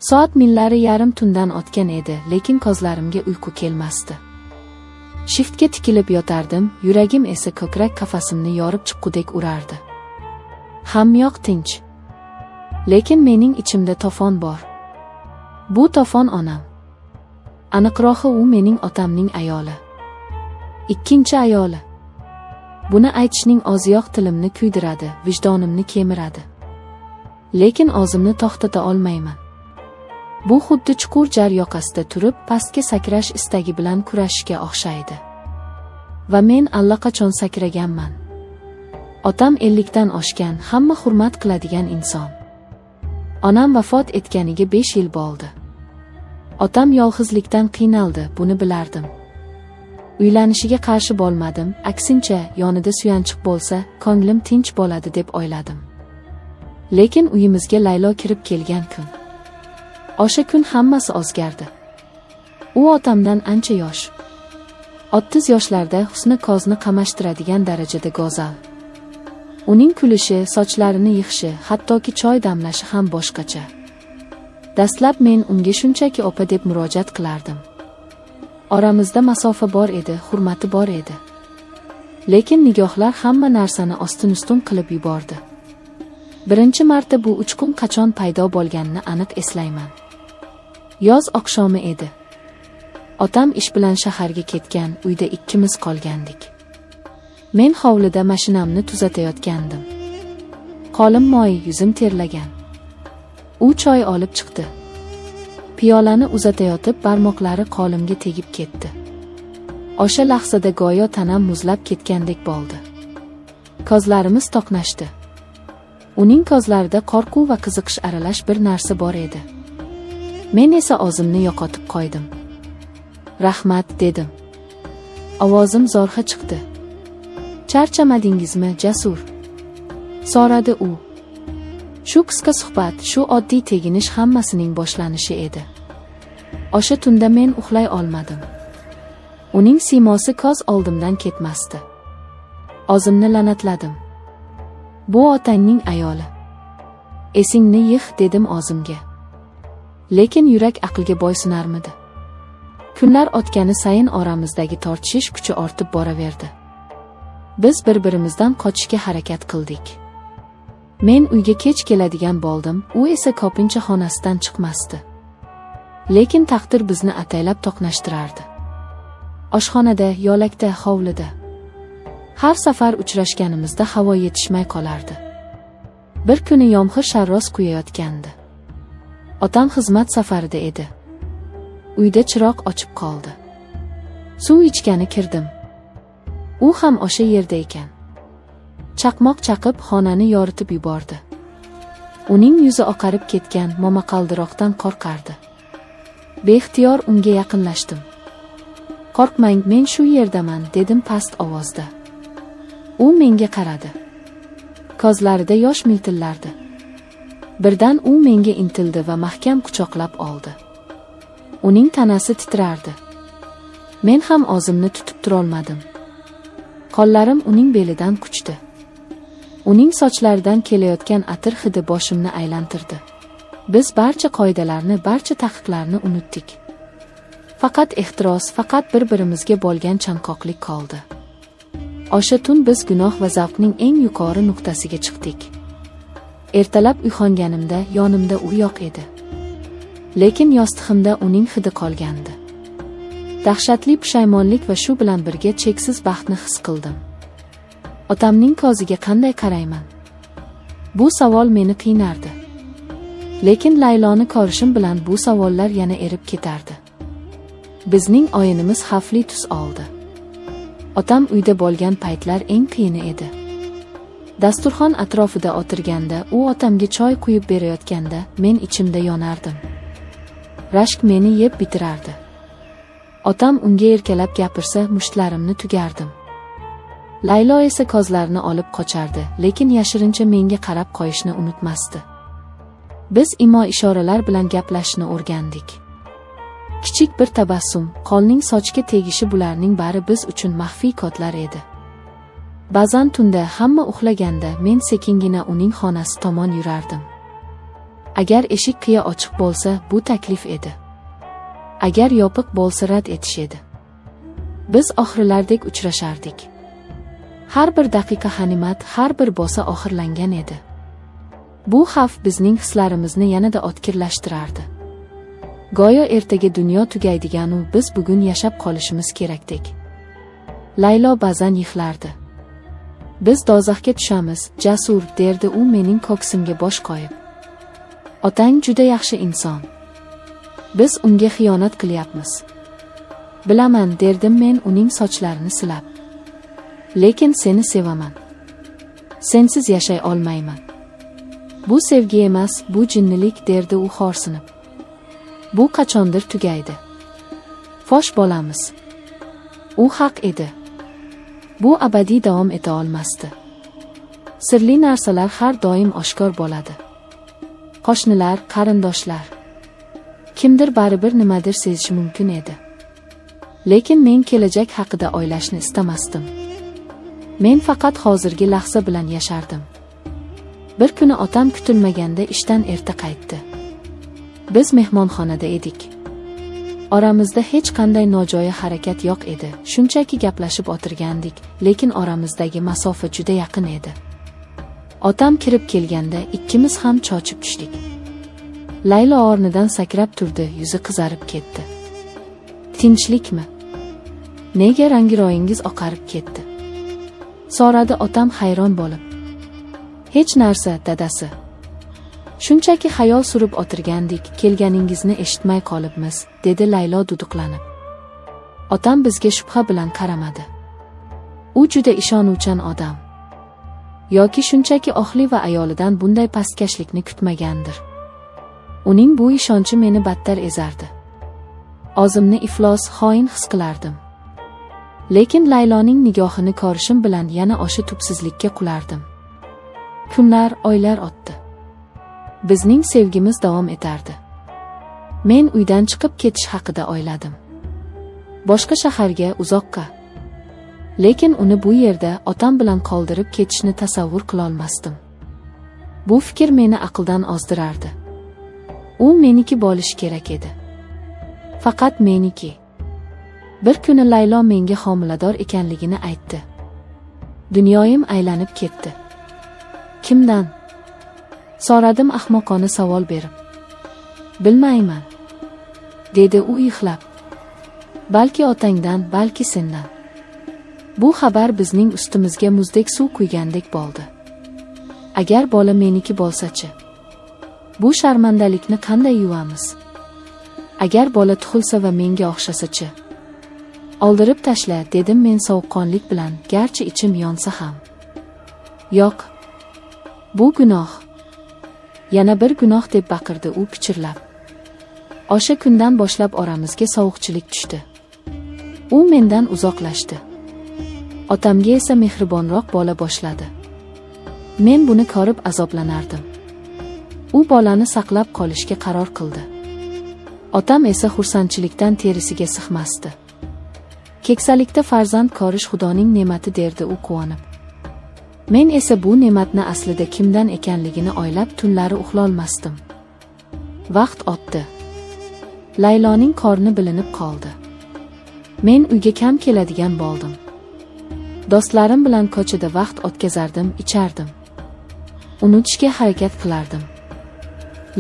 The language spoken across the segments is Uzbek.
Soat millari yarim tundan o'tgan edi, lekin ko'zlarimga uyqu kelmasdi. Shiftga tikilib yotardim, yuragim esa ko'krak qafasimni yorib chiqqudek urardi. Hamyoq tinch. Lekin mening ichimda to'fon bor. Bu to'fon onam. Aniqrog'i u mening otamning ayoli. Ikkinchi ayoli. Buni aytishning o'ziyoq tilimni kuydiradi, vijdonimni kemiradi. Lekin o'zimni to'xtata olmayman. Bu xuddi chuqur jar yoqasida turib, pastga sakrash istagi bilan kurashishga o'xshaydi. Va men allaqachon sakraganman. Otam 50 dan oshgan, hamma hurmat qiladigan inson. Onam vafot etganiga 5 yil bo'ldi. Otam yolg'izlikdan qiynaldi, buni bilardim. Uylanishiga qarshi bo'lmadim, aksincha, yonida suyanchiq bo'lsa, ko'nglim tinch bo'ladi deb o'yladim. Lekin uyimizga Laylo kirib kelgan kun. O'sha kun hammasi o'zgardi. U otamdan ancha yosh. 30 yoshlarda husni ko'zni qamashtiradigan darajada go'zal. Uning kulishi, sochlarini yig'ishi, hattoki choy damlashi ham boshqacha. Dastlab men unga shunchaki opa deb murojaat qilardim. Oramizda masofa bor edi, hurmati bor edi. Lekin nigohlar hamma narsani ostin-ustun qilib yubordi. Birinchi marta bu uchqun qachon paydo bo'lganini aniq eslayman. Yoz oqshomi edi. Otam ish bilan shaharga ketgan, uyda ikkimiz qolgandik. Men hovlida mashinamni tuzatayotgandim. Qo'lim moy, yuzim terlagan. U choy olib chiqdi. Piyolani uzatayotib barmoqlari qo'limga tegib ketdi. O'sha lahzada go'yo tanam muzlab ketgandek bo'ldi. Ko'zlarimiz to'qnashdi. Uning ko'zlarida qo'rquv va qiziqish aralash bir narsa bor edi. Men esa o'zimni yo'qotib qo'ydim. Rahmat dedim. Ovozim zo'rg'a chiqdi. Charchamadingizmi, Jasur? So'radi u. Shu qisqa suhbat, shu oddiy teginish hammasining boshlanishi edi. O'sha tunda men uxlay olmadim. Uning siymosi ko'z oldimdan ketmasdi. O'zimni la'natladim. Bu otangning ayoli. Esingni yig' dedim o'zimga. Lekin yurak aqlga bo'ysunarmidi? Kunlar o'tgani sayin oramizdagi tortishish kuchi ortib boraverdi. Biz bir-birimizdan qochishga harakat qildik. Men uyga kech keladigan bo'ldim, u esa ko'pincha xonasidan chiqmasdi. Lekin taqdir bizni ataylab to'qnashtirardi. Oshxonada, yo'lakda, hovlida. Har safar uchrashganimizda havo yetishmay qolardi. Bir kuni yomg'ir sharros quyayotgandi. Otam xizmat safarida edi. Uyda chiroq ochib qoldi. Suv ichgani kirdim. U ham o'sha yerda ekan. Chaqmoq chaqib xonani yoritib yubordi. Uning yuzi oqarib ketgan, momaqaldiroqdan qo'rqardi. Beixtiyor unga yaqinlashdim. Qo'rqmang, men shu yerdaman, dedim past ovozda. U menga qaradi. Ko'zlarida yosh miltillardi. Birdan u menga intildi va mahkam quchoqlab oldi. Uning tanasi titrardi. Men ham o'zimni tutib turolmadim. Qo'llarim uning belidan quchdi. Uning sochlaridan kelayotgan atir hidi boshimni aylantirdi. Biz barcha qoidalarni, barcha taqiqlarni unutdik. Faqat ehtiros, faqat bir-birimizga bo'lgan chanqoqlik qoldi. O'sha tun biz gunoh va zavqning eng yuqori nuqtasiga chiqdik. Ertalab uyg'onganimda yonimda u yo'q edi. Lekin yostig'imda uning hidi qolgandi. Dahshatli pushaymonlik va shu bilan birga cheksiz baxtni his qildim. Otamning ko'ziga qanday qarayman? Bu savol meni qiynardi. Lekin Layloni ko'rishim bilan bu savollar yana erib ketardi. Bizning o'yinimiz xavfli tus oldi. Otam uyda bo'lgan paytlar eng qiyini edi. Dasturxon atrofida o'tirganda, u otamga choy quyib berayotganda, men ichimda yonardim. Rashk meni yeb bitirardi. Otam unga erkalab gapirsa, mushtlarimni tugardim. Laylo esa ko'zlarini olib qochardi, lekin yashirincha menga qarab qo'yishni unutmasdi. Biz imo-ishoralar bilan gaplashishni o'rgandik. Kichik bir tabassum, qo'lning sochga tegishi, bularning bari biz uchun maxfiy kodlar edi. Ba'zan tunda hamma uxlaganda men sekingina uning xonasi tomon yurardim. Agar eshik qiya ochiq bo'lsa, bu taklif edi. Agar yopiq bo'lsa, rad etish edi. Biz oxirlardek uchrashardik. Har bir daqiqa g'animat, har bir bosa oxirlangan edi. Bu xavf bizning hislarimizni yanada o'tkirlashtirardi. Go'yo ertaga dunyo tugaydigan u biz bugun yashab qolishimiz kerakdek. Laylo ba'zan yig'lardi. Biz dozoqqa tushamiz, Jasur, derdi u mening ko'ksimga bosh qo'yib. Otang juda yaxshi inson. Biz unga xiyonat qilyapmiz. Bilaman, derdim men uning sochlarini silab. Lekin seni sevaman. Sensiz yashay olmayman. Bu sevgi emas, bu jinnilik, derdi u xo'rsinib. Bu qachondir tugaydi. Fosh bo'lamiz. U haq edi. Bu abadiy davom eta olmasdi. Sirli narsalar har doim oshkor bo'ladi. Qo'shnilar, qarindoshlar. Kimdir baribir nimadir sezishi mumkin edi. Lekin men kelajak haqida o'ylashni istamasdim. Men faqat hozirgi lahza bilan yashardim. Bir kuni otam kutilmaganda ishdan erta qaytdi. Biz mehmonxonada edik. Oramizda hech qanday nojo'ya harakat yo'q edi. Shunchaki gaplashib o'tirgandik, lekin oramizdagi masofa juda yaqin edi. Otam kirib kelganda ikkimiz ham cho'chib tushdik. Laylo o'rnidan sakrab turdi, yuzi qizarib ketdi. Tinchlikmi? Nega rangiroyingiz oqarib ketdi? So'radi otam hayron bo'lib. Hech narsa, dadasi. Shunchaki xayol surib o'tirgandik, kelganingizni eshitmay qolibmiz, dedi Laylo duduqlanib. Otam bizga shubha bilan qaramadi. U juda ishonuvchan odam. Yoki shunchaki oxli va ayolidan bunday pastkashlikni kutmagandir. Uning bu ishonchi meni battar ezardi. O'zimni iflos, xoin his qilardim. Lekin Layloning nigohini ko'rishim bilan yana o'sha tubsizlikka qulardim. Kunlar, oylar o'tdi. Bizning sevgimiz davom etardi. Men uydan chiqib ketish haqida o'yladim. Boshqa shaharga, uzoqqa. Lekin uni bu yerda otam bilan qoldirib ketishni tasavvur qila olmasdim. Bu fikr meni aqldan ozdirardi. U meniki bo'lishi kerak edi. Faqat meniki. Bir kuni Laylo menga homilador ekanligini aytdi. Dunyoyim aylanib ketdi. Kimdan? So'radim ahmoqona savol berib. Bilmayman, dedi u yig'lab. Balki otangdan, balki sendan. Bu xabar bizning ustimizga muzdek suv quygandek bo'ldi. Agar bola meniki bo'lsa-chi? Bu sharmandalikni qanday yuvamiz? Agar bola tug'ilsa va menga o'xshasa-chi? Oldirib tashla, dedim men sovuqqonlik bilan, garchi ichim yonsa ham. Yo'q. Bu gunoh. Yana bir gunoh, deb baqirdi u pichirlab. O'sha kundan boshlab oramizga sovuqchilik tushdi. U mendan uzoqlashdi. Otamga esa mehribonroq bo'la boshladi. Men buni ko'rib azoblanardim. U bolani saqlab qolishga qaror qildi. Otam esa xursandchilikdan terisiga sig'masdi. Keksalikda farzand ko'rish Xudoning ne'mati, derdi u quvonib. Men esa bu ne'matni aslida kimdan ekanligini o'ylab tunlari uxlolmasdim. Vaqt o'tdi. Layloning qorni bilinib qoldi. Men uyga kam keladigan bo'ldim. Do'stlarim bilan ko'chada vaqt o'tkazardim, ichardim. Unutishga harakat qilardim.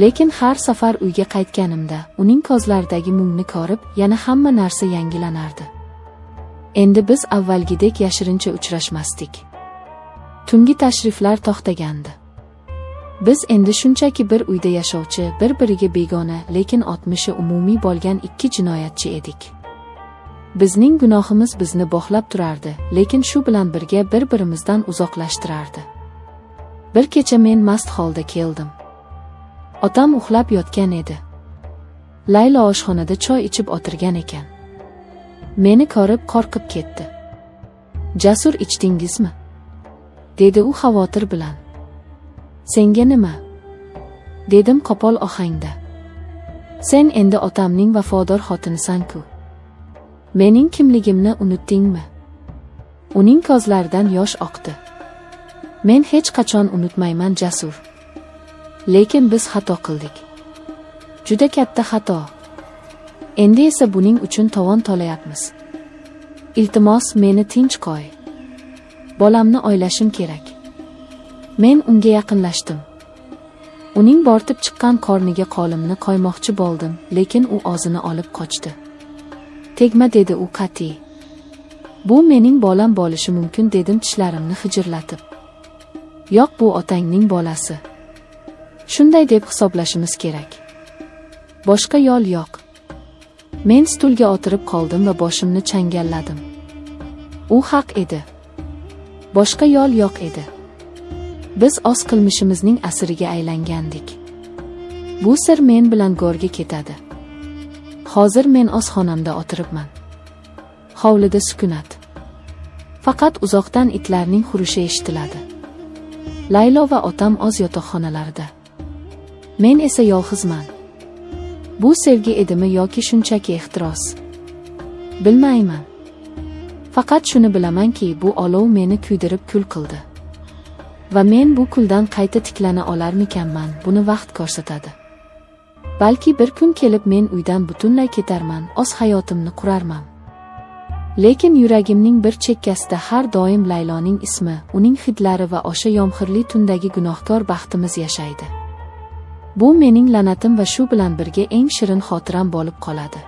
Lekin har safar uyga qaytganimda uning ko'zlaridagi mungni ko'rib, yana hamma narsa yangilanardi. Endi biz avvalgidek yashirincha uchrashmasdik. Tungi tashriflar to'xtagandi. Biz endi shunchaki bir uyda yashovchi, bir-biriga begona, lekin o'tmishi umumiy bo'lgan ikki jinoyatchi edik. Bizning gunohimiz bizni bog'lab turardi, lekin shu bilan birga bir-birimizdan uzoqlashtirardi. Bir kecha men mast holda keldim. Otam uxlab yotgan edi. Laylo oshxonada choy ichib o'tirgan ekan. Meni ko'rib qo'rqib ketdi. Jasur, ichdingizmi? Dedi u xavotir bilan. Senga nima? Dedim qo'pol ohangda. Sen endi otamning vafodor xotinisan-ku. Mening kimligimni unutdingmi? Uning ko'zlaridan yosh oqdi. Men hech qachon unutmayman, Jasur. Lekin biz xato qildik. Juda katta xato. Endi esa buning uchun tovon to'layapmiz. Iltimos, meni tinch qo'y. Bolamni oylashim kerak. Men unga yaqinlashdim. Uning bortib chiqqan qorniga qo'limni qo'ymoqchi bo'ldim, lekin u o'zini olib qochdi. Tegma, dedi u qat'iy. Bu mening bolam bo'lishi mumkin, dedim tishlarimni hijirlatib. Yo'q, bu otangning bolasi. Shunday deb hisoblashimiz kerak. Boshqa yo'l yo'q. Men stulga o'tirib qoldim va boshimni changalladim. U haq edi. Boshqa yo'l yo'q edi. Biz o'z qilmishimizning asiriga aylangandik. Bu sir men bilan go'rga ketadi. Hozir men o'z xonamda o'tiribman. Hovlida sukunat. Faqat uzoqdan itlarning hurishi eshitiladi. Laylo va otam o'z yotoqxonalarida. Men esa yolg'izman. Bu sevgi edimi yoki shunchaki ehtiros? Bilmayman. Faqat shuni bilamanki, bu olov meni kuydirib kul qildi. Va men bu kuldan qayta tiklana olarmikanman, buni vaqt ko'rsatadi. Balki bir kun kelib men uydan butunlay ketarman, o'z hayotimni qurarman. Lekin yuragimning bir chekkasida har doim Layloning ismi, uning hidlari va o'sha yomg'irli tundagi gunohkor baxtimiz yashaydi. Bu mening la'natim va shu bilan birga eng shirin xotiram bo'lib qoladi.